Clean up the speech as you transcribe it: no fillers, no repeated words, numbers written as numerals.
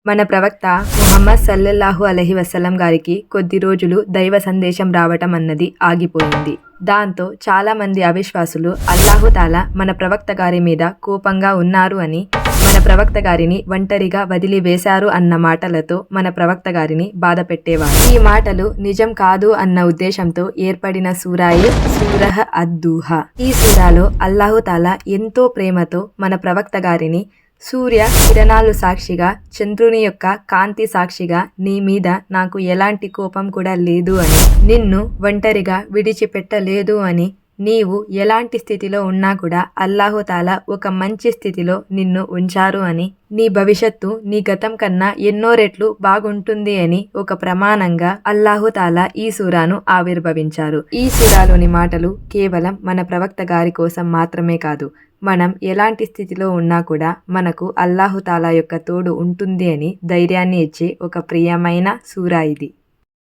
మన ప్రవక్త ముహమ్మద్ సల్లల్లాహు అలైహి వసల్లం గారికి కొద్ది రోజులు దైవ సందేశం రావటం అన్నది ఆగిపోయింది. దాంతో చాలా మంది అవిశ్వాసులు అల్లాహుతాలా మన ప్రవక్త గారి మీద కోపంగా ఉన్నారు అని, మన ప్రవక్త గారిని ఒంటరిగా వదిలివేశారు అన్న మాటలతో మన ప్రవక్త గారిని బాధ పెట్టేవారు. ఈ మాటలు నిజం కాదు అన్న ఉద్దేశంతో ఏర్పడిన సూరాయే సూరహ అద్-దూహా. ఈ సూరాలో అల్లాహుతాలా ఎంతో ప్రేమతో మన ప్రవక్త గారిని సూర్య కిరణాలు సాక్షిగా, చంద్రుని యొక్క కాంతి సాక్షిగా నీ మీద నాకు ఎలాంటి కోపం కూడా లేదు అని, నిన్ను ఒంటరిగా విడిచిపెట్టలేదు అని, నీవు ఎలాంటి స్థితిలో ఉన్నా కూడా అల్లాహుతాలా ఒక మంచి స్థితిలో నిన్ను ఉంచారు అని, నీ భవిష్యత్తు నీ గతం కన్నా ఎన్నో రెట్లు బాగుంటుంది అని ఒక ప్రమాణంగా అల్లాహుతాలా ఈ సూరాను ఆవిర్భవించారు. ఈ సూరాలోని మాటలు కేవలం మన ప్రవక్త గారి కోసం మాత్రమే కాదు, మనం ఎలాంటి స్థితిలో ఉన్నా కూడా మనకు అల్లాహుతాలా యొక్క తోడు ఉంటుంది అని ధైర్యాన్ని ఇచ్చే ఒక ప్రియమైన సూరా ఇది.